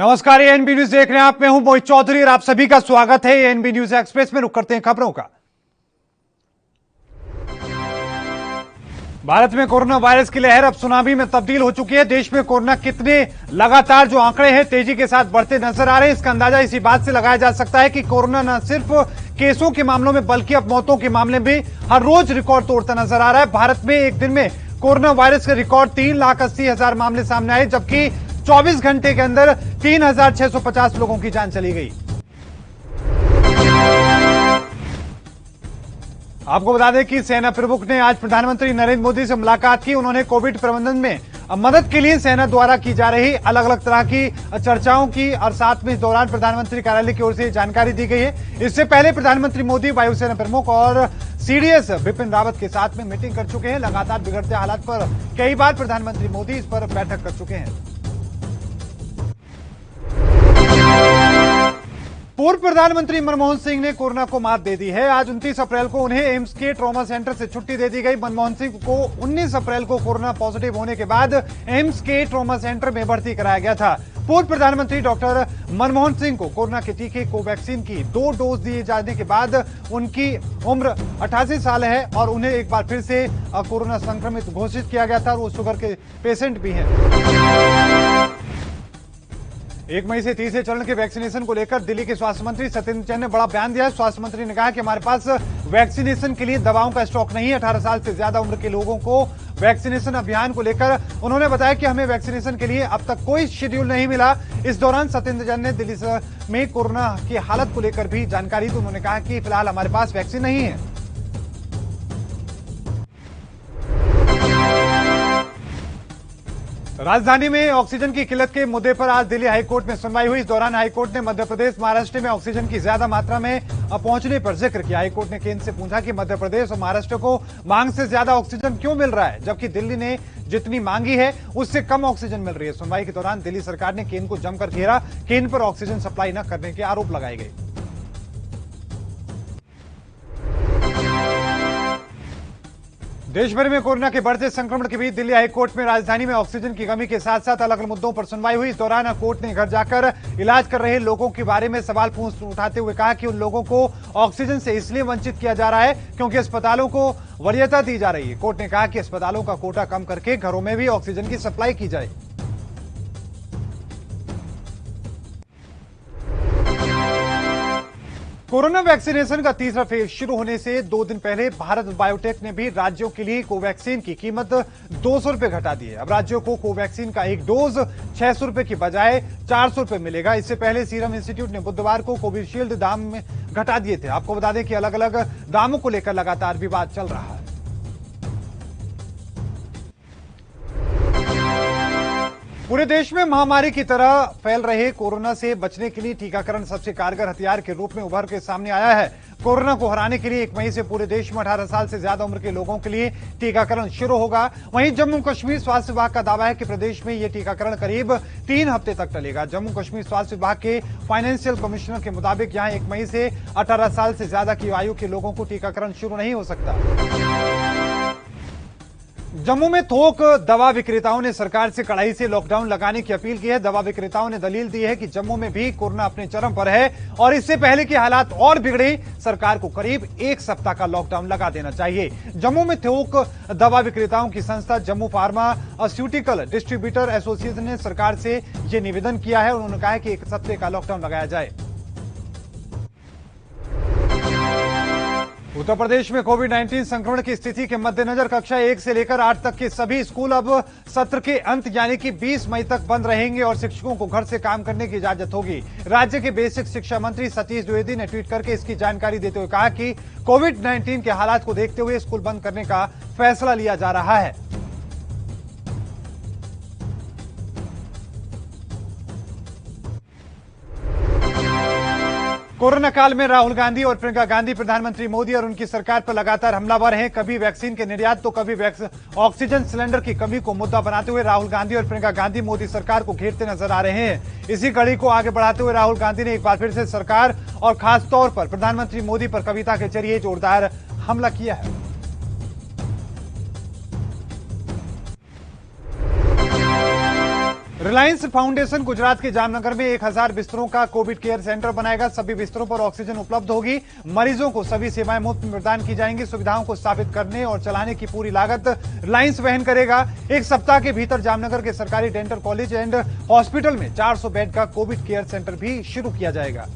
नमस्कार, ANB news देख रहे हैं आप। मैं हूं मोहित चौधरी और आप सभी का स्वागत है एएनबी न्यूज एक्सप्रेस में। रुक करते हैं खबरों का। भारत में कोरोना वायरस की लहर अब सुनामी में तब्दील हो चुकी है। देश में कोरोना कितने लगातार जो आंकड़े हैं तेजी के साथ बढ़ते नजर आ रहे हैं, इसका अंदाजा इसी बात से लगाया जा सकता है कि कोरोना न सिर्फ केसों के मामलों में बल्कि अब मौतों के मामले में हर रोज रिकॉर्ड तोड़ता नजर आ रहा है। भारत में एक दिन में कोरोना वायरस के रिकॉर्ड 3,80,000 मामले सामने आए, जबकि 24 घंटे के अंदर 3,650 लोगों की जान चली गई। आपको बता दें कि सेना प्रमुख ने आज प्रधानमंत्री नरेंद्र मोदी से मुलाकात की। उन्होंने कोविड प्रबंधन में मदद के लिए सेना द्वारा की जा रही अलग अलग तरह की चर्चाओं की और साथ में इस दौरान प्रधानमंत्री कार्यालय की ओर से जानकारी दी गई है। इससे पहले प्रधानमंत्री मोदी वायुसेना प्रमुख और सीडीएस बिपिन रावत के साथ में मीटिंग कर चुके हैं। लगातार बिगड़ते हालात पर कई बार प्रधानमंत्री मोदी इस पर बैठक कर चुके हैं। पूर्व प्रधानमंत्री मनमोहन सिंह ने कोरोना को मात दे दी है। आज 29 अप्रैल को उन्हें एम्स के ट्रॉमा सेंटर से छुट्टी दे दी गई। मनमोहन सिंह को 19 अप्रैल को कोरोना पॉजिटिव होने के बाद एम्स के ट्रॉमा सेंटर में भर्ती कराया गया था। पूर्व प्रधानमंत्री डॉक्टर मनमोहन सिंह को कोरोना के टीके कोवैक्सीन की 2 डोज दिए जाने के बाद उनकी उम्र 88 साल है और उन्हें एक बार फिर से कोरोना संक्रमित घोषित किया गया था और वो शुगर के पेशेंट भी हैं। 1 मई से तीसरे चरण के वैक्सीनेशन को लेकर दिल्ली के स्वास्थ्य मंत्री सत्येंद्र जैन ने बड़ा बयान दिया है। स्वास्थ्य मंत्री ने कहा कि हमारे पास वैक्सीनेशन के लिए दवाओं का स्टॉक नहीं है। 18 साल से ज्यादा उम्र के लोगों को वैक्सीनेशन अभियान को लेकर उन्होंने बताया कि हमें वैक्सीनेशन के लिए अब तक कोई शेड्यूल नहीं मिला। इस दौरान सत्येंद्र जैन ने दिल्ली में कोरोना की हालत को लेकर भी जानकारी दी। उन्होंने कहा कि फिलहाल हमारे पास वैक्सीन नहीं है। राजधानी में ऑक्सीजन की किल्लत के मुद्दे पर आज दिल्ली हाईकोर्ट में सुनवाई हुई। इस दौरान हाईकोर्ट ने मध्य प्रदेश महाराष्ट्र में ऑक्सीजन की ज्यादा मात्रा में पहुंचने पर जिक्र किया। हाईकोर्ट ने केंद्र से पूछा कि मध्य प्रदेश और महाराष्ट्र को मांग से ज्यादा ऑक्सीजन क्यों मिल रहा है, जबकि दिल्ली ने जितनी मांगी है उससे कम ऑक्सीजन मिल रही है। सुनवाई के दौरान दिल्ली सरकार ने केंद्र को जमकर घेरा। केंद्र पर ऑक्सीजन सप्लाई न करने के आरोप लगाए गए। देश भर में कोरोना के बढ़ते संक्रमण के बीच दिल्ली हाईकोर्ट में राजधानी में ऑक्सीजन की कमी के साथ साथ अलग अलग मुद्दों पर सुनवाई हुई। इस दौरान कोर्ट ने घर जाकर इलाज कर रहे लोगों के बारे में सवाल उठाते हुए कहा कि उन लोगों को ऑक्सीजन से इसलिए वंचित किया जा रहा है क्योंकि अस्पतालों को वरीयता दी जा रही है। कोर्ट ने कहा कि अस्पतालों का कोटा कम करके घरों में भी ऑक्सीजन की सप्लाई की जाए। कोरोना वैक्सीनेशन का तीसरा फेज शुरू होने से 2 दिन पहले भारत बायोटेक ने भी राज्यों के लिए कोवैक्सीन की कीमत 200 रुपए घटा दी है। अब राज्यों को कोवैक्सीन का एक डोज 600 रुपए की बजाय 400 रुपए मिलेगा। इससे पहले सीरम इंस्टीट्यूट ने बुधवार को कोविशील्ड दाम में घटा दिए थे। आपको बता दें कि अलग अलग दामों को लेकर लगातार विवाद चल रहा है। पूरे देश में महामारी की तरह फैल रहे कोरोना से बचने के लिए टीकाकरण सबसे कारगर हथियार के रूप में उभर के सामने आया है। कोरोना को हराने के लिए 1 मई से पूरे देश में 18 साल से ज्यादा उम्र के लोगों के लिए टीकाकरण शुरू होगा। वहीं जम्मू कश्मीर स्वास्थ्य विभाग का दावा है कि प्रदेश में यह टीकाकरण करीब 3 हफ्ते तक चलेगा। जम्मू कश्मीर स्वास्थ्य विभाग के फाइनेंशियल कमिश्नर के मुताबिक यहां 1 मई से 18 साल से ज्यादा की आयु के लोगों को टीकाकरण शुरू नहीं हो सकता। जम्मू में थोक दवा विक्रेताओं ने सरकार से कड़ाई से लॉकडाउन लगाने की अपील की है। दवा विक्रेताओं ने दलील दी है कि जम्मू में भी कोरोना अपने चरम पर है और इससे पहले कि हालात और बिगड़े सरकार को करीब 1 सप्ताह का लॉकडाउन लगा देना चाहिए। जम्मू में थोक दवा विक्रेताओं की संस्था जम्मू फार्मास्यूटिकल डिस्ट्रीब्यूटर एसोसिएशन ने सरकार से यह निवेदन किया है। उन्होंने कहा है कि 1 सप्ताह का लॉकडाउन लगाया जाए। उत्तर प्रदेश में कोविड-19 संक्रमण की स्थिति के मद्देनजर कक्षा 1 से लेकर 8 तक के सभी स्कूल अब सत्र के अंत यानी कि 20 मई तक बंद रहेंगे और शिक्षकों को घर से काम करने की इजाजत होगी। राज्य के बेसिक शिक्षा मंत्री सतीश द्विवेदी ने ट्वीट करके इसकी जानकारी देते हुए कहा कि कोविड-19 के हालात को देखते हुए स्कूल बंद करने का फैसला लिया जा रहा है। कोरोना काल में राहुल गांधी और प्रियंका गांधी प्रधानमंत्री मोदी और उनकी सरकार पर लगातार हमलावर हैं। कभी वैक्सीन के निर्यात तो कभी ऑक्सीजन सिलेंडर की कमी को मुद्दा बनाते हुए राहुल गांधी और प्रियंका गांधी मोदी सरकार को घेरते नजर आ रहे हैं। इसी कड़ी को आगे बढ़ाते हुए राहुल गांधी ने एक बार फिर से सरकार और खास तौर पर प्रधानमंत्री मोदी पर कविता के जरिए जोरदार हमला किया है। रिलायंस फाउंडेशन गुजरात के जामनगर में 1000 बिस्तरों का कोविड केयर सेंटर बनाएगा। सभी बिस्तरों पर ऑक्सीजन उपलब्ध होगी। मरीजों को सभी सेवाएं मुफ्त में प्रदान की जाएंगी। सुविधाओं को स्थापित करने और चलाने की पूरी लागत रिलायंस वहन करेगा। एक सप्ताह के भीतर जामनगर के सरकारी डेंटल कॉलेज एंड हॉस्पिटल में 400 बेड का कोविड केयर सेंटर भी शुरू किया जाएगा।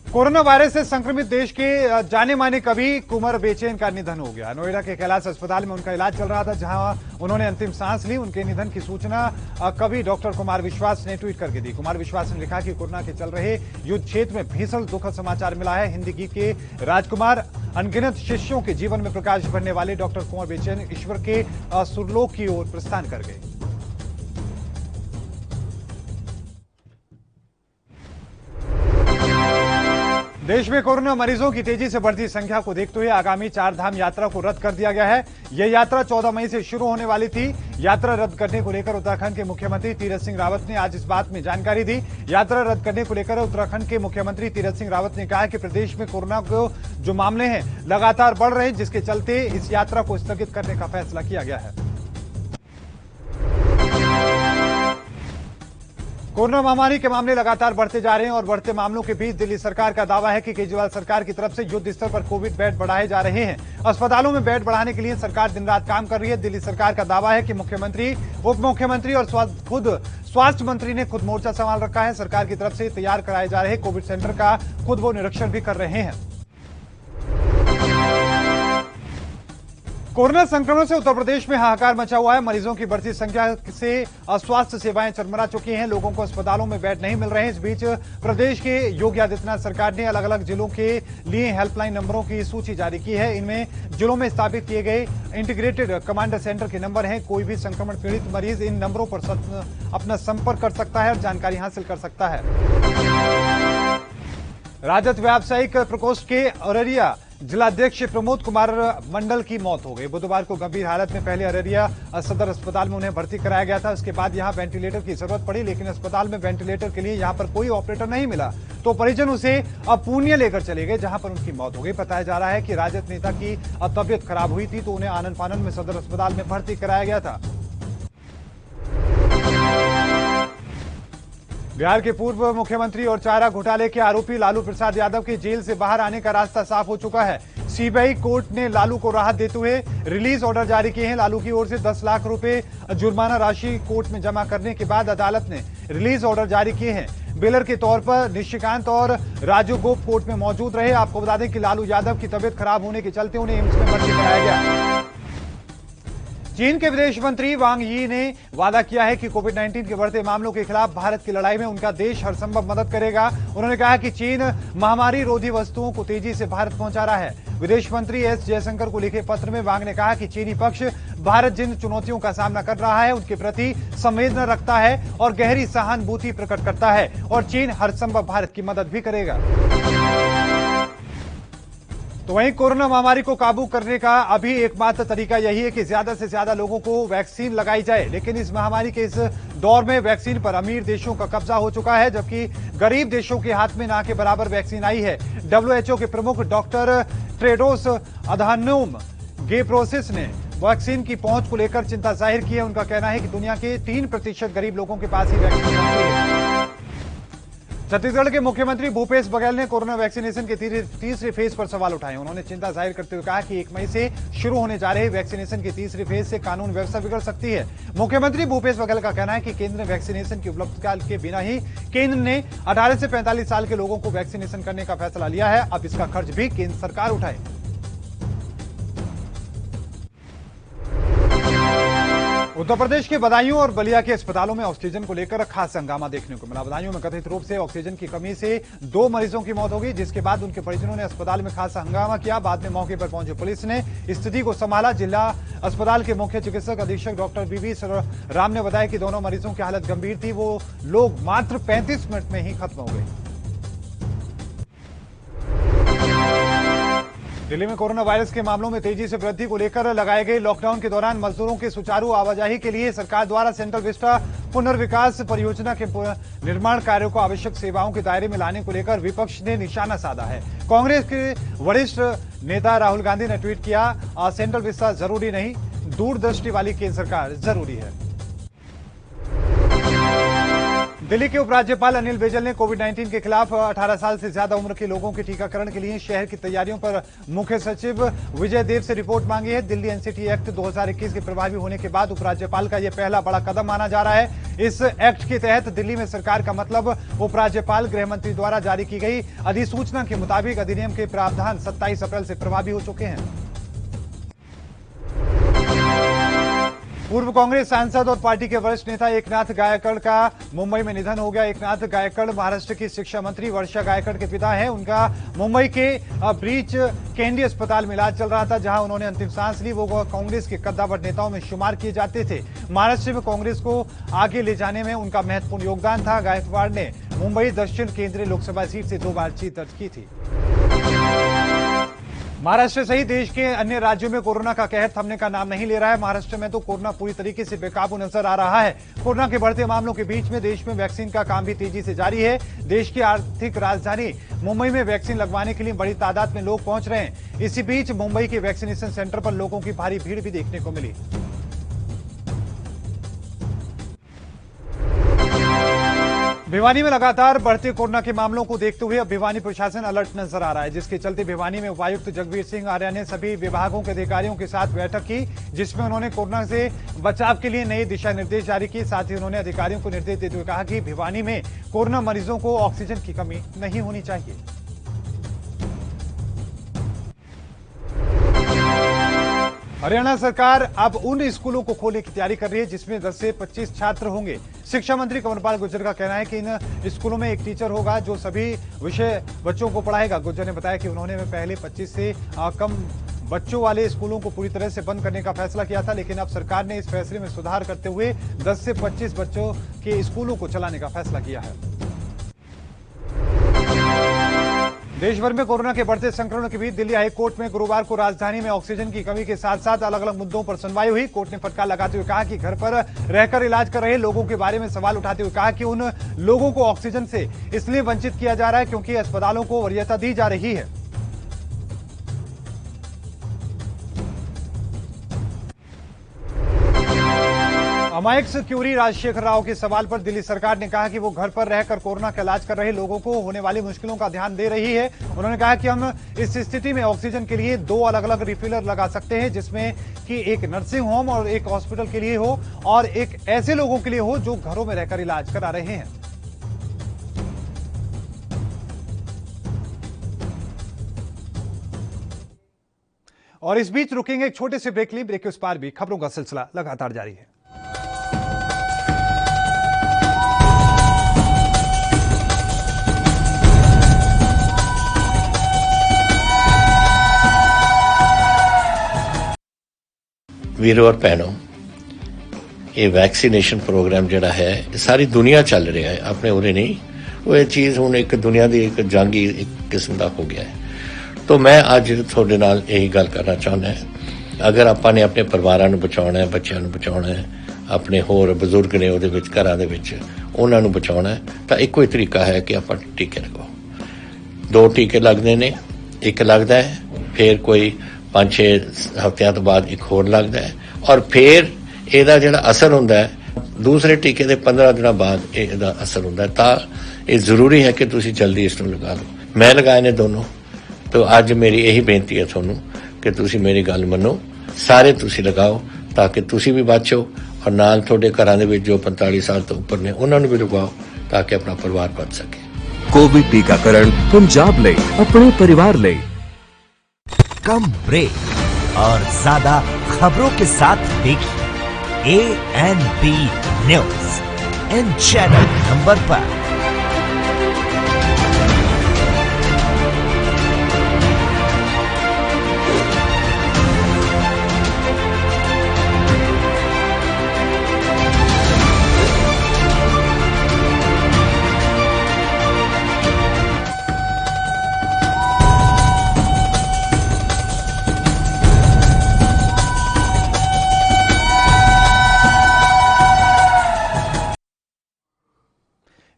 कोरोना वायरस से संक्रमित देश के जाने माने कवि कुंवर बेचैन का निधन हो गया। नोएडा के कैलाश अस्पताल में उनका इलाज चल रहा था, जहां उन्होंने अंतिम सांस ली। उनके निधन की सूचना कवि डॉक्टर कुमार विश्वास ने ट्वीट करके दी। कुमार विश्वास ने लिखा कि कोरोना के चल रहे युद्ध क्षेत्र में भीषण दुखद समाचार मिला है। हिंदी गीत के राजकुमार, अनगिनत शिष्यों के जीवन में प्रकाश भरने वाले डॉक्टर कुंवर बेचैन ईश्वर के सुरलोक की ओर प्रस्थान कर गए। देश में कोरोना मरीजों की तेजी से बढ़ती संख्या को देखते हुए आगामी 4 धाम यात्रा को रद्द कर दिया गया है। यह यात्रा 14 मई से शुरू होने वाली थी। यात्रा रद्द करने को लेकर उत्तराखंड के मुख्यमंत्री तीरथ सिंह रावत ने आज इस बात में जानकारी दी। यात्रा रद्द करने को लेकर उत्तराखंड के मुख्यमंत्री तीरथ सिंह रावत ने कहा कि प्रदेश में कोरोना को जो मामले हैं लगातार बढ़ रहे हैं, जिसके चलते इस यात्रा को स्थगित करने का फैसला किया गया है। कोरोना महामारी के मामले लगातार बढ़ते जा रहे हैं और बढ़ते मामलों के बीच दिल्ली सरकार का दावा है कि केजरीवाल सरकार की तरफ से युद्ध स्तर पर कोविड बेड बढ़ाए जा रहे हैं। अस्पतालों में बेड बढ़ाने के लिए सरकार दिन रात काम कर रही है। दिल्ली सरकार का दावा है कि मुख्यमंत्री, उप मुख्यमंत्री और स्वास्थ्य मंत्री ने खुद मोर्चा संभाल रखा है। सरकार की तरफ से तैयार कराए जा रहे कोविड सेंटर का खुद वो निरीक्षण भी कर रहे हैं। कोरोना संक्रमण से उत्तर प्रदेश में हाहाकार मचा हुआ है। मरीजों की बढ़ती संख्या से स्वास्थ्य सेवाएं चरमरा चुकी हैं। लोगों को अस्पतालों में बेड नहीं मिल रहे हैं। इस बीच प्रदेश के योगी आदित्यनाथ सरकार ने अलग अलग जिलों के लिए हेल्पलाइन नंबरों की सूची जारी की है। इनमें जिलों में स्थापित किए गए इंटीग्रेटेड कमांड सेंटर के नंबर हैं। कोई भी संक्रमण पीड़ित मरीज इन नंबरों पर अपना संपर्क कर सकता है और जानकारी हासिल कर सकता है। राजद व्यावसायिक प्रकोष्ठ के अररिया जिलाध्यक्ष प्रमोद कुमार मंडल की मौत हो गई। बुधवार को गंभीर हालत में पहले अररिया सदर अस्पताल में उन्हें भर्ती कराया गया था। उसके बाद यहां वेंटिलेटर की जरूरत पड़ी, लेकिन अस्पताल में वेंटिलेटर के लिए यहां पर कोई ऑपरेटर नहीं मिला, तो परिजन उसे अब पूर्णिया लेकर चले गए, जहां पर उनकी मौत हो गई। बताया जा रहा है कि राजद नेता की तबियत खराब हुई थी, तो उन्हें आनन फानन में सदर अस्पताल में भर्ती कराया गया था। बिहार के पूर्व मुख्यमंत्री और चारा घोटाले के आरोपी लालू प्रसाद यादव के जेल से बाहर आने का रास्ता साफ हो चुका है। सीबीआई कोर्ट ने लालू को राहत देते हुए रिलीज ऑर्डर जारी किए हैं। लालू की ओर से 10 लाख रुपए जुर्माना राशि कोर्ट में जमा करने के बाद अदालत ने रिलीज ऑर्डर जारी किए हैं। बेलर के तौर पर निशिकांत और राजू गोप कोर्ट में मौजूद रहे। आपको बता दें कि लालू यादव की तबियत खराब होने के चलते उन्हें एम्स में भर्ती कराया गया। चीन के विदेश मंत्री वांग यी ने वादा किया है कि कोविड-19 के बढ़ते मामलों के खिलाफ भारत की लड़ाई में उनका देश हर संभव मदद करेगा। उन्होंने कहा कि चीन महामारी रोधी वस्तुओं को तेजी से भारत पहुंचा रहा है। विदेश मंत्री एस जयशंकर को लिखे पत्र में वांग ने कहा कि चीनी पक्ष भारत जिन चुनौतियों का सामना कर रहा है उनके प्रति संवेदना रखता है और गहरी सहानुभूति प्रकट करता है, और चीन हर संभव भारत की मदद भी करेगा। तो वहीं कोरोना महामारी को काबू करने का अभी एकमात्र तरीका यही है कि ज्यादा से ज्यादा लोगों को वैक्सीन लगाई जाए। लेकिन इस महामारी के इस दौर में वैक्सीन पर अमीर देशों का कब्जा हो चुका है, जबकि गरीब देशों के हाथ में ना के बराबर वैक्सीन आई है। WHO के प्रमुख डॉक्टर टेड्रोस अधानोम घेब्रेयेसस ने वैक्सीन की पहुंच को लेकर चिंता जाहिर की है। उनका कहना है कि दुनिया के 3% गरीब लोगों के पास ही वैक्सीन पहुंची है। छत्तीसगढ़ के मुख्यमंत्री भूपेश बघेल ने कोरोना वैक्सीनेशन के तीसरे फेज पर सवाल उठाए। उन्होंने चिंता जाहिर करते हुए कहा कि 1 मई से शुरू होने जा रहे वैक्सीनेशन के तीसरे फेज से कानून व्यवस्था बिगड़ सकती है। मुख्यमंत्री भूपेश बघेल का कहना है कि केंद्र ने वैक्सीनेशन की उपलब्धता के बिना ही केंद्र ने 18 से 45 साल के लोगों को वैक्सीनेशन करने का फैसला लिया है। अब इसका खर्च भी केंद्र सरकार उठाए। उत्तर प्रदेश के बदायूं और बलिया के अस्पतालों में ऑक्सीजन को लेकर खास हंगामा देखने को मिला। बदायूं में कथित रूप से ऑक्सीजन की कमी से 2 मरीजों की मौत हो गई, जिसके बाद उनके परिजनों ने अस्पताल में खासा हंगामा किया। बाद में मौके पर पहुंची पुलिस ने स्थिति को संभाला। जिला अस्पताल के मुख्य चिकित्सक अधीक्षक डॉक्टर बीवी राम ने बताया कि दोनों मरीजों की हालत गंभीर थी। वो लोग मात्र 35 मिनट में ही खत्म हो गए। दिल्ली में कोरोना वायरस के मामलों में तेजी से वृद्धि को लेकर लगाए गए लॉकडाउन के दौरान मजदूरों के सुचारू आवाजाही के लिए सरकार द्वारा सेंट्रल विस्टा पुनर्विकास परियोजना के निर्माण कार्यों को आवश्यक सेवाओं के दायरे में लाने को लेकर विपक्ष ने निशाना साधा है। कांग्रेस के वरिष्ठ नेता राहुल गांधी ने ट्वीट किया, सेंट्रल विस्तार जरूरी नहीं, दूरदृष्टि वाली केंद्र सरकार जरूरी है। दिल्ली के उपराज्यपाल अनिल बैजल ने कोविड-19 के खिलाफ 18 साल से ज्यादा उम्र के लोगों के टीकाकरण के लिए शहर की तैयारियों पर मुख्य सचिव विजय देव से रिपोर्ट मांगी है। दिल्ली एनसीटी एक्ट 2021 के प्रभावी होने के बाद उपराज्यपाल का यह पहला बड़ा कदम माना जा रहा है। इस एक्ट के तहत दिल्ली में सरकार का मतलब उपराज्यपाल गृह मंत्री द्वारा जारी की गई अधिसूचना के मुताबिक अधिनियम के प्रावधान 27 अप्रैल से प्रभावी हो चुके हैं। पूर्व कांग्रेस सांसद और पार्टी के वरिष्ठ नेता एकनाथ गायकड़ का मुंबई में निधन हो गया। एकनाथ गायकड़ महाराष्ट्र की शिक्षा मंत्री वर्षा गायकड़ के पिता हैं। उनका मुंबई के ब्रीच कैंडी अस्पताल में इलाज चल रहा था, जहां उन्होंने अंतिम सांस ली। वो कांग्रेस के कद्दावर नेताओं में शुमार किए जाते थे। महाराष्ट्र में कांग्रेस को आगे ले जाने में उनका महत्वपूर्ण योगदान था। गायकवाड़ ने मुंबई दक्षिण केंद्रीय लोकसभा सीट से 2 बार जीत दर्ज की थी। महाराष्ट्र सहित देश के अन्य राज्यों में कोरोना का कहर थमने का नाम नहीं ले रहा है। महाराष्ट्र में तो कोरोना पूरी तरीके से बेकाबू नजर आ रहा है। कोरोना के बढ़ते मामलों के बीच में देश में वैक्सीन का काम भी तेजी से जारी है। देश की आर्थिक राजधानी मुंबई में वैक्सीन लगवाने के लिए बड़ी तादाद में लोग पहुंच रहे हैं। इसी बीच मुंबई के वैक्सीनेशन सेंटर पर लोगों की भारी भीड़ भी देखने को मिली। भिवानी में लगातार बढ़ते कोरोना के मामलों को देखते हुए अब भिवानी प्रशासन अलर्ट नजर आ रहा है, जिसके चलते भिवानी में उपायुक्त जगबीर सिंह आर्या ने सभी विभागों के अधिकारियों के साथ बैठक की, जिसमें उन्होंने कोरोना से बचाव के लिए नए दिशा निर्देश जारी किए। साथ ही उन्होंने अधिकारियों को निर्देश देते हुए कहा कि भिवानी में कोरोना मरीजों को ऑक्सीजन की कमी नहीं होनी चाहिए। हरियाणा सरकार अब उन स्कूलों को खोलने की तैयारी कर रही है जिसमें 10 से 25 छात्र होंगे। शिक्षा मंत्री कंवरपाल गुर्जर का कहना है कि इन स्कूलों में एक टीचर होगा जो सभी विषय बच्चों को पढ़ाएगा। गुर्जर ने बताया कि उन्होंने पहले 25 से कम बच्चों वाले स्कूलों को पूरी तरह से बंद करने का फैसला किया था, लेकिन अब सरकार ने इस फैसले में सुधार करते हुए 10 से 25 बच्चों के स्कूलों को चलाने का फैसला किया है। देश भर में कोरोना के बढ़ते संक्रमण के बीच दिल्ली हाई कोर्ट में गुरुवार को राजधानी में ऑक्सीजन की कमी के साथ साथ अलग अलग मुद्दों पर सुनवाई हुई। कोर्ट ने फटकार लगाते हुए कहा कि घर पर रहकर इलाज कर रहे लोगों के बारे में सवाल उठाते हुए कहा कि उन लोगों को ऑक्सीजन से इसलिए वंचित किया जा रहा है क्योंकि अस्पतालों को वरीयता दी जा रही है। अमायक क्यूरी राजशेखर राव के सवाल पर दिल्ली सरकार ने कहा कि वो घर पर रहकर कोरोना का इलाज कर रहे लोगों को होने वाली मुश्किलों का ध्यान दे रही है। उन्होंने कहा कि हम इस स्थिति में ऑक्सीजन के लिए 2 अलग अलग रिफिलर लगा सकते हैं, जिसमें कि एक नर्सिंग होम और एक हॉस्पिटल के लिए हो और एक ऐसे लोगों के लिए हो जो घरों में रहकर इलाज करा रहे हैं। और इस बीच रुकेंगे एक छोटे से ब्रेक लिए। ब्रेक के उस पार भी खबरों का सिलसिला लगातार जारी है। वीरों और बहनों, ये वैक्सीनेशन प्रोग्राम जड़ा है सारी दुनिया चल रहा है, अपने उरे नहीं। वो चीज़ हुण एक दुनिया की एक जंग एक किस्म का हो गया है। तो मैं अज थोड़े नाल यही गल करना चाहुंदा है, अगर आपां ने अपने परिवारां नूं बचाउणा है, बच्चों नूं बचाउणा है, अपने होर बजुर्ग ने उहदे विच घरां दे विच उहनां नूं बचाउणा है, तां इक्को ही तरीका है कि आपां टीके लगाओ। 2 टीके लगदे ने, एक लगदा है, फिर कोई 5-6 हफ्तियां तो बाद एक होर लगदा है, और फिर ਇਹਦਾ ਜਿਹੜਾ असर ਹੁੰਦਾ है दूसरे टीके के 15 दिनों बाद ਇਹਦਾ असर ਹੁੰਦਾ है। ਤਾਂ ਇਹ ਜ਼ਰੂਰੀ है कि ਤੁਸੀਂ जल्दी इसनूं लगा लो। मैं लगाए ने दोनों, तो अज मेरी यही बेनती है ਤੁਹਾਨੂੰ कि ਤੁਸੀਂ मेरी गल मनो, सारे ਤੁਸੀਂ लगाओ ताकि ਤੁਸੀਂ भी बचो और नाल ਤੁਹਾਡੇ ਘਰਾਂ ਦੇ ਵਿੱਚ जो 45 साल तो ऊपर ने ਉਹਨਾਂ ਨੂੰ भी लगाओ ताकि अपना परिवार बच सके। कोविड टीकाकरण पंजाब ले, अपने परिवार ले। कम ब्रेक और ज्यादा खबरों के साथ देखिए ANB news in channel number पर।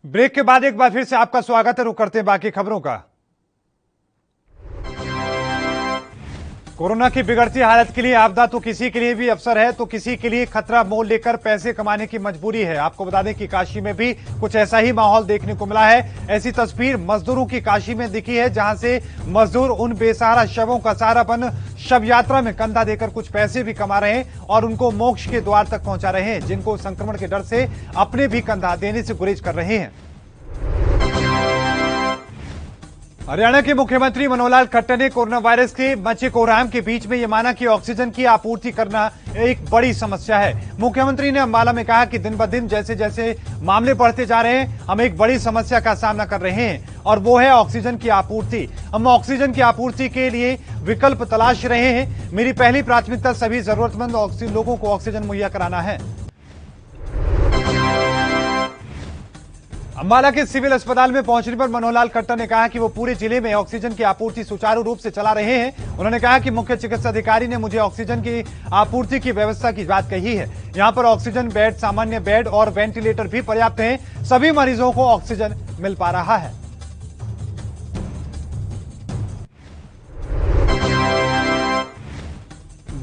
ब्रेक के बाद एक बार फिर से आपका स्वागत है। रुक करते हैं बाकी खबरों का। कोरोना की बिगड़ती हालत के लिए आपदा तो किसी के लिए भी अवसर है तो किसी के लिए खतरा मोल लेकर पैसे कमाने की मजबूरी है। आपको बता दें कि काशी में भी कुछ ऐसा ही माहौल देखने को मिला है। ऐसी तस्वीर मजदूरों की काशी में दिखी है, जहां से मजदूर उन बेसहारा शवों का सहारापन शव यात्रा में कंधा देकर कुछ पैसे भी कमा रहे हैं और उनको मोक्ष के द्वार तक पहुंचा रहे हैं, जिनको संक्रमण के डर से अपने भी कंधा देने से गुरेज कर रहे हैं। हरियाणा के मुख्यमंत्री मनोहर लाल खट्टर ने कोरोना वायरस के मचे कोहराम के बीच में यह माना कि ऑक्सीजन की आपूर्ति करना एक बड़ी समस्या है। मुख्यमंत्री ने अंबाला में कहा कि दिन ब दिन जैसे जैसे मामले बढ़ते जा रहे हैं, हम एक बड़ी समस्या का सामना कर रहे हैं और वो है ऑक्सीजन की आपूर्ति। हम ऑक्सीजन की आपूर्ति के लिए विकल्प तलाश रहे हैं। मेरी पहली प्राथमिकता सभी जरूरतमंद लोगों को ऑक्सीजन मुहैया कराना है। अंबाला के सिविल अस्पताल में पहुंचने पर मनोहर लाल खट्टर ने कहा कि वो पूरे जिले में ऑक्सीजन की आपूर्ति सुचारू रूप से चला रहे हैं। उन्होंने कहा कि मुख्य चिकित्सा अधिकारी ने मुझे ऑक्सीजन की आपूर्ति की व्यवस्था की बात कही है। यहां पर ऑक्सीजन बेड, सामान्य बेड और वेंटिलेटर भी पर्याप्त हैं। सभी मरीजों को ऑक्सीजन मिल पा रहा है।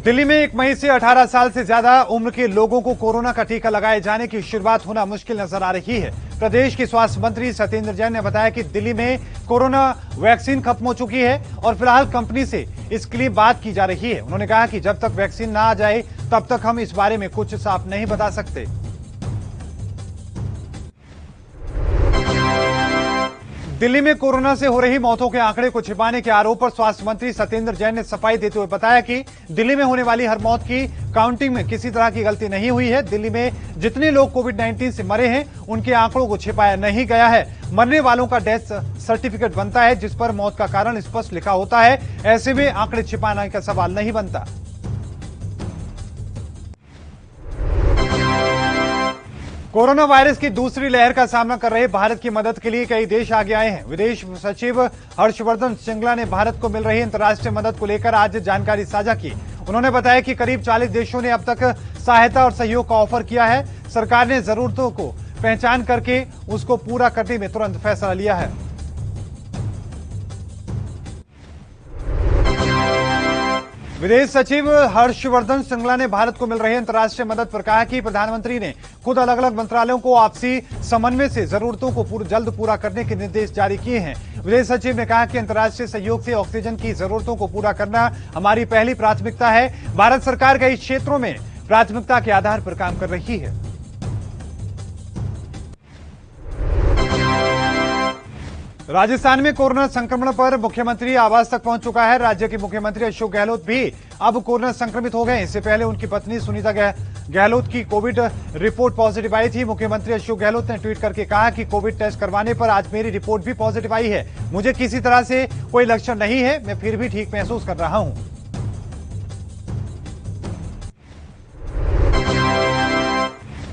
दिल्ली में 1 मई से 18 साल से ज्यादा उम्र के लोगों को कोरोना का टीका लगाए जाने की शुरुआत होना मुश्किल नजर आ रही है। प्रदेश के स्वास्थ्य मंत्री सत्येंद्र जैन ने बताया कि दिल्ली में कोरोना वैक्सीन खत्म हो चुकी है और फिलहाल कंपनी से इसके लिए बात की जा रही है। उन्होंने कहा कि जब तक वैक्सीन ना आ जाए तब तक हम इस बारे में कुछ साफ नहीं बता सकते। दिल्ली में कोरोना से हो रही मौतों के आंकड़े को छिपाने के आरोप पर स्वास्थ्य मंत्री सत्येंद्र जैन ने सफाई देते हुए बताया कि दिल्ली में होने वाली हर मौत की काउंटिंग में किसी तरह की गलती नहीं हुई है। दिल्ली में जितने लोग कोविड-19 से मरे हैं उनके आंकड़ों को छिपाया नहीं गया है। मरने वालों का डेथ सर्टिफिकेट बनता है जिस पर मौत का कारण स्पष्ट लिखा होता है। ऐसे में आंकड़े छिपाने का सवाल नहीं बनता। कोरोना वायरस की दूसरी लहर का सामना कर रहे भारत की मदद के लिए कई देश आगे आए हैं। विदेश सचिव हर्षवर्धन श्रृंगला ने भारत को मिल रही अंतर्राष्ट्रीय मदद को लेकर आज जानकारी साझा की। उन्होंने बताया कि करीब 40 देशों ने अब तक सहायता और सहयोग का ऑफर किया है। सरकार ने जरूरतों को पहचान करके उसको पूरा करने में तुरंत फैसला लिया है। विदेश सचिव हर्षवर्धन श्रृंगला ने भारत को मिल रही अंतर्राष्ट्रीय मदद पर कहा कि प्रधानमंत्री ने खुद अलग अलग मंत्रालयों को आपसी समन्वय से जरूरतों को जल्द पूरा करने के निर्देश जारी किए हैं। विदेश सचिव ने कहा कि अंतर्राष्ट्रीय सहयोग से ऑक्सीजन की जरूरतों को पूरा करना हमारी पहली प्राथमिकता है। भारत सरकार कई क्षेत्रों में प्राथमिकता के आधार पर काम कर रही है। राजस्थान में कोरोना संक्रमण पर मुख्यमंत्री आवास तक पहुंच चुका है। राज्य के मुख्यमंत्री अशोक गहलोत भी अब कोरोना संक्रमित हो गए। इससे पहले उनकी पत्नी सुनीता गहलोत की कोविड रिपोर्ट पॉजिटिव आई थी। मुख्यमंत्री अशोक गहलोत ने ट्वीट करके कहा कि कोविड टेस्ट करवाने पर आज मेरी रिपोर्ट भी पॉजिटिव आई है। मुझे किसी तरह से कोई लक्षण नहीं है, मैं फिर भी ठीक महसूस कर रहा हूं।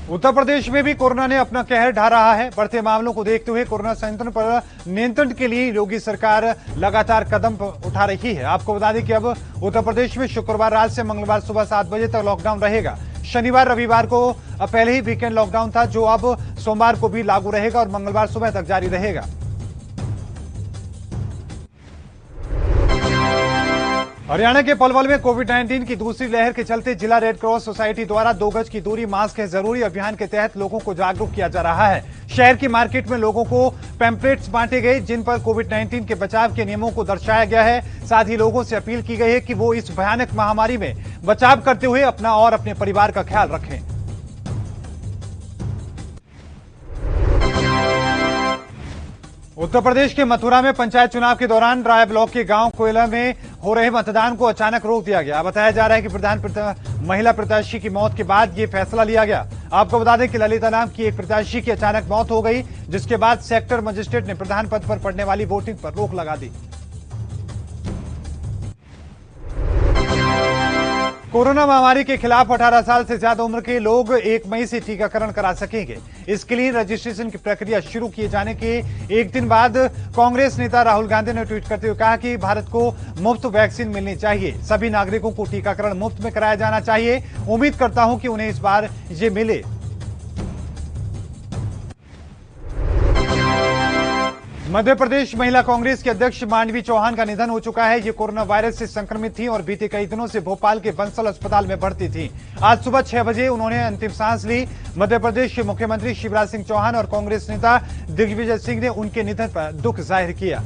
उत्तर प्रदेश में भी कोरोना ने अपना कहर ढा रहा है। बढ़ते मामलों को देखते हुए कोरोना संक्रमण पर नियंत्रण के लिए योगी सरकार लगातार कदम उठा रही है। आपको बता दें कि अब उत्तर प्रदेश में शुक्रवार रात से मंगलवार सुबह 7 बजे तक लॉकडाउन रहेगा। शनिवार रविवार को पहले ही वीकेंड लॉकडाउन था, जो अब सोमवार को भी लागू रहेगा और मंगलवार सुबह तक जारी रहेगा। हरियाणा के पलवल में कोविड-19 की दूसरी लहर के चलते जिला रेड क्रॉस सोसाइटी द्वारा 2 गज की दूरी, मास्क है जरूरी अभियान के तहत लोगों को जागरूक किया जा रहा है। शहर की मार्केट में लोगों को पैम्पलेट्स बांटे गए जिन पर कोविड-19 के बचाव के नियमों को दर्शाया गया है। साथ ही लोगों से अपील की गई है कि वो इस भयानक महामारी में बचाव करते हुए अपना और अपने परिवार का ख्याल रखें। उत्तर प्रदेश के मथुरा में पंचायत चुनाव के दौरान राय ब्लॉक के गांव कोयला में हो रहे मतदान को अचानक रोक दिया गया। बताया जा रहा है कि महिला प्रत्याशी की मौत के बाद यह फैसला लिया गया। आपको बता दें कि ललिता नाम की एक प्रत्याशी की अचानक मौत हो गई, जिसके बाद सेक्टर मजिस्ट्रेट ने प्रधान पद पर पड़ने वाली वोटिंग पर रोक लगा दी। कोरोना महामारी के खिलाफ 18 साल से ज्यादा उम्र के लोग 1 मई से टीकाकरण करा सकेंगे। इसके लिए रजिस्ट्रेशन की प्रक्रिया शुरू किए जाने के एक दिन बाद कांग्रेस नेता राहुल गांधी ने ट्वीट करते हुए कहा कि भारत को मुफ्त वैक्सीन मिलनी चाहिए। सभी नागरिकों को टीकाकरण मुफ्त में कराया जाना चाहिए। उम्मीद करता हूं कि उन्हें इस बार ये मिले। मध्य प्रदेश महिला कांग्रेस की अध्यक्ष मांडवी चौहान का निधन हो चुका है। ये कोरोना वायरस से संक्रमित थी और बीते कई दिनों से भोपाल के बंसल अस्पताल में भर्ती थी। आज सुबह 6 बजे उन्होंने अंतिम सांस ली। मध्य प्रदेश के मुख्यमंत्री शिवराज सिंह चौहान और कांग्रेस नेता दिग्विजय सिंह ने उनके निधन पर दुख जाहिर किया।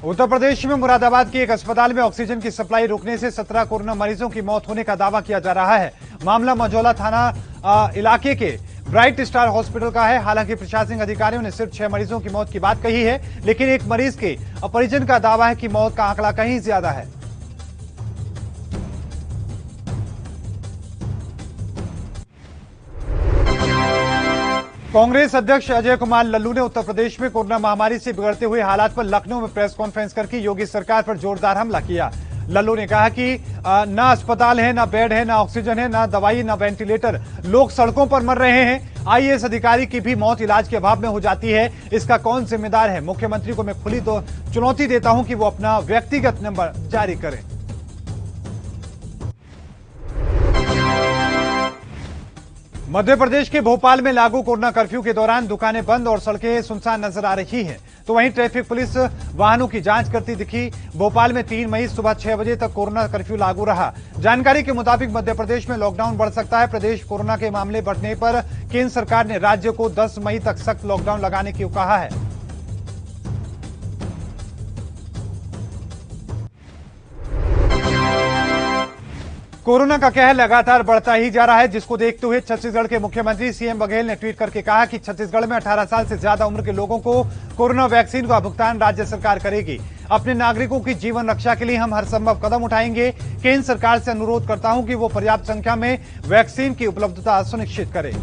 उत्तर प्रदेश में मुरादाबाद के एक अस्पताल में ऑक्सीजन की सप्लाई रुकने से 17 कोरोना मरीजों की मौत होने का दावा किया जा रहा है। मामला मझौला थाना इलाके के ब्राइट स्टार हॉस्पिटल का है। हालांकि प्रशासनिक अधिकारियों ने सिर्फ 6 मरीजों की मौत की बात कही है, लेकिन एक मरीज के परिजन का दावा है कि मौत का आंकड़ा कहीं ज्यादा है। कांग्रेस अध्यक्ष अजय कुमार लल्लू ने उत्तर प्रदेश में कोरोना महामारी से बिगड़ते हुए हालात पर लखनऊ में प्रेस कॉन्फ्रेंस करके योगी सरकार पर जोरदार हमला किया। लल्लू ने कहा कि न अस्पताल है, न बेड है, न ऑक्सीजन है, न दवाई, न वेंटिलेटर। लोग सड़कों पर मर रहे हैं। आईएएस अधिकारी की भी मौत इलाज के अभाव में हो जाती है। इसका कौन जिम्मेदार है? मुख्यमंत्री को मैं खुली तो चुनौती देता हूं कि वो अपना व्यक्तिगत नंबर जारी करें। मध्य प्रदेश के भोपाल में लागू कोरोना कर्फ्यू के दौरान दुकानें बंद और सड़कें सुनसान नजर आ रही हैं। तो वहीं ट्रैफिक पुलिस वाहनों की जांच करती दिखी। भोपाल में 3 मई सुबह 6 बजे तक कोरोना कर्फ्यू लागू रहा। जानकारी के मुताबिक मध्य प्रदेश में लॉकडाउन बढ़ सकता है। प्रदेश कोरोना के मामले बढ़ने पर केंद्र सरकार ने राज्य को 10 मई तक सख्त लॉकडाउन लगाने की कहा है। कोरोना का कहर लगातार बढ़ता ही जा रहा है, जिसको देखते हुए छत्तीसगढ़ के मुख्यमंत्री सीएम बघेल ने ट्वीट करके कहा कि छत्तीसगढ़ में 18 साल से ज्यादा उम्र के लोगों को कोरोना वैक्सीन का भुगतान राज्य सरकार करेगी। अपने नागरिकों की जीवन रक्षा के लिए हम हर संभव कदम उठाएंगे। केंद्र सरकार से अनुरोध करता हूं कि वो पर्याप्त संख्या में वैक्सीन की उपलब्धता सुनिश्चित करे।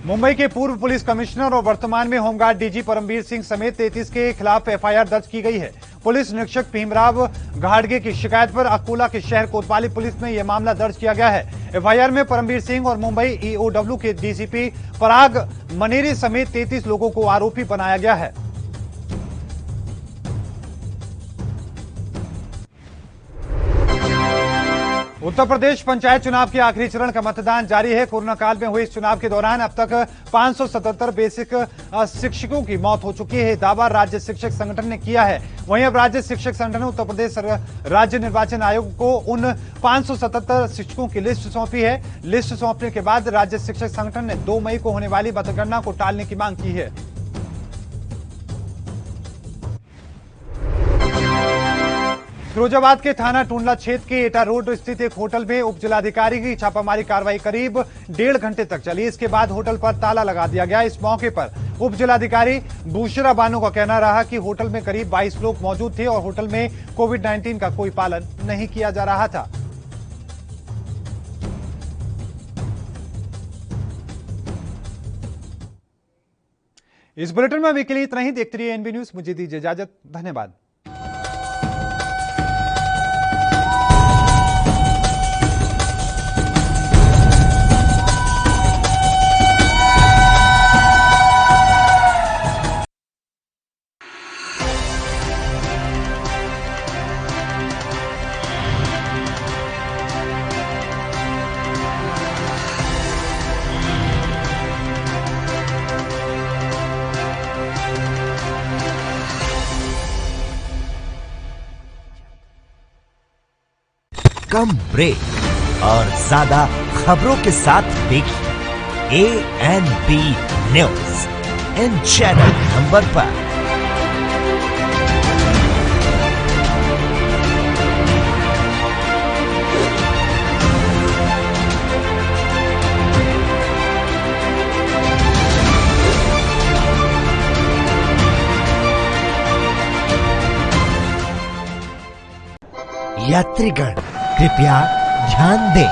मुंबई के पूर्व पुलिस कमिश्नर और वर्तमान में होमगार्ड डीजी परमवीर सिंह समेत 33 के खिलाफ एफआईआर दर्ज की गई है। पुलिस निरीक्षक भीमराव घाटगे की शिकायत पर अकोला के शहर कोतवाली पुलिस में यह मामला दर्ज किया गया है। एफआईआर में परमवीर सिंह और मुंबई ईओडब्ल्यू के डीसीपी पराग मनेरी समेत 33 लोगों को आरोपी बनाया गया है। उत्तर प्रदेश पंचायत चुनाव के आखिरी चरण का मतदान जारी है। कोरोना काल में हुए इस चुनाव के दौरान अब तक 577 बेसिक शिक्षकों की मौत हो चुकी है। दावा राज्य शिक्षक संगठन ने किया है। वहीं अब राज्य शिक्षक संगठन ने उत्तर प्रदेश राज्य निर्वाचन आयोग को उन 577 शिक्षकों की लिस्ट सौंपी है। लिस्ट सौंपने के बाद राज्य शिक्षक संगठन ने 2 मई को होने वाली मतगणना को टालने की मांग की है। फिरोजाबाद के थाना टुंडला क्षेत्र के एटा रोड स्थित एक होटल में उप जिलाधिकारी की छापामारी कार्रवाई करीब 1.5 घंटे तक चली। इसके बाद होटल पर ताला लगा दिया गया। इस मौके पर उप जिलाधिकारी बुशरा बानो का कहना रहा कि होटल में करीब 22 लोग मौजूद थे और होटल में कोविड-19 का कोई पालन नहीं किया जा रहा था। इस बुलेटिन में अभी के लिए इतना ही। देखते रहिए एनबी न्यूज। मुझे दीजिए इजाजत। धन्यवाद। कम ब्रेक और ज्यादा खबरों के साथ देखिए ANB news in channel number पर। यात्रीगण कृपया ध्यान दें।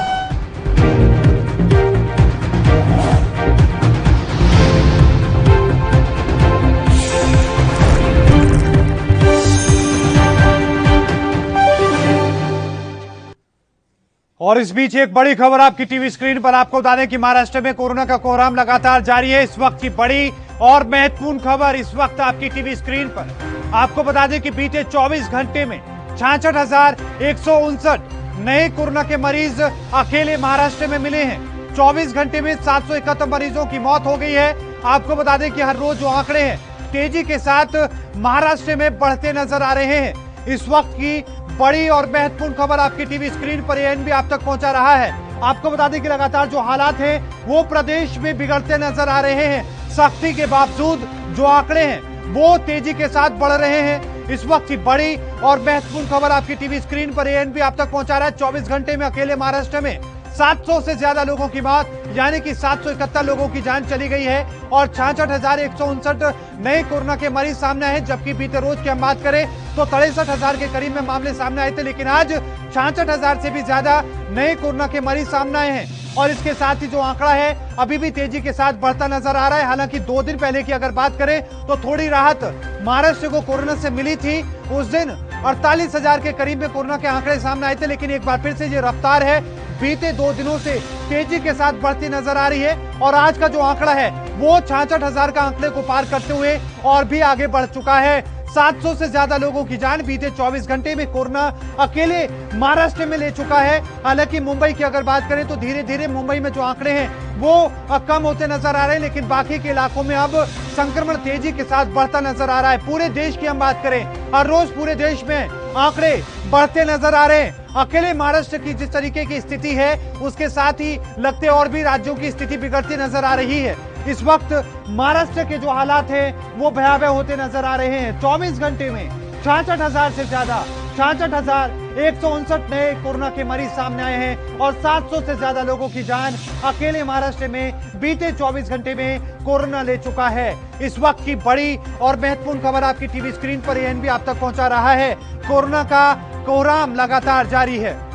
और इस बीच एक बड़ी खबर आपकी टीवी स्क्रीन पर। आपको बता दें कि महाराष्ट्र में कोरोना का कोहराम लगातार जारी है। इस वक्त की बड़ी और महत्वपूर्ण खबर इस वक्त आपकी टीवी स्क्रीन पर। आपको बता दें कि बीते 24 घंटे में 66,159 नए कोरोना के मरीज अकेले महाराष्ट्र में मिले हैं। 24 घंटे में 771 मरीजों की मौत हो गई है। आपको बता दें कि हर रोज जो आंकड़े हैं तेजी के साथ महाराष्ट्र में बढ़ते नजर आ रहे हैं। इस वक्त की बड़ी और महत्वपूर्ण खबर आपकी टीवी स्क्रीन पर एएनबी आप तक पहुंचा रहा है। आपको बता दें कि लगातार जो हालात हैं वो प्रदेश में बिगड़ते नजर आ रहे हैं। सख्ती के बावजूद जो आंकड़े हैं वो तेजी के साथ बढ़ रहे हैं। इस वक्त की बड़ी और महत्वपूर्ण खबर आपकी टीवी स्क्रीन पर एएनबी आप तक पहुंचा रहा है। 24 घंटे में अकेले महाराष्ट्र में 700 से ज्यादा लोगों की मौत, यानी कि 771 लोगों की जान चली गई है और 66,159 नए कोरोना के मरीज सामने आए। जबकि बीते रोज की हम बात करें तो 63,000 के करीब में मामले सामने आए थे, लेकिन आज 66,000 से भी ज्यादा नए कोरोना के मरीज सामने आए हैं। और इसके साथ ही जो आंकड़ा है अभी भी तेजी के साथ बढ़ता नजर आ रहा है। हालांकि 2 दिन पहले की अगर बात करें तो थोड़ी राहत महाराष्ट्र को कोरोना से मिली थी। उस दिन 48,000 के करीब में कोरोना के आंकड़े सामने आए थे, लेकिन एक बार फिर से ये रफ्तार है बीते 2 दिनों से तेजी के साथ बढ़ती नजर आ रही है। और आज का जो आंकड़ा है वो 66,000 का आंकड़े को पार करते हुए और भी आगे बढ़ चुका है। 700 से ज्यादा लोगों की जान बीते 24 घंटे में कोरोना अकेले महाराष्ट्र में ले चुका है। हालांकि मुंबई की अगर बात करें तो धीरे धीरे मुंबई में जो आंकड़े हैं वो कम होते नजर आ रहे हैं, लेकिन बाकी के इलाकों में अब संक्रमण तेजी के साथ बढ़ता नजर आ रहा है। पूरे देश की हम बात करें, हर रोज पूरे देश में आंकड़े बढ़ते नजर आ रहे हैं। अकेले महाराष्ट्र की जिस तरीके की स्थिति है उसके साथ ही लगते और भी राज्यों की स्थिति बिगड़ती नजर आ रही है। इस वक्त महाराष्ट्र के जो हालात हैं वो भयावह होते नजर आ रहे हैं। 24 घंटे में 66,000 से ज्यादा 66,159 नए कोरोना के मरीज सामने आए हैं और 700 से ज्यादा लोगों की जान अकेले महाराष्ट्र में बीते 24 घंटे में कोरोना ले चुका है। इस वक्त की बड़ी और महत्वपूर्ण खबर आपकी टीवी स्क्रीन पर एएनबी आप तक पहुंचा रहा है। कोरोना का कोहराम लगातार जारी है।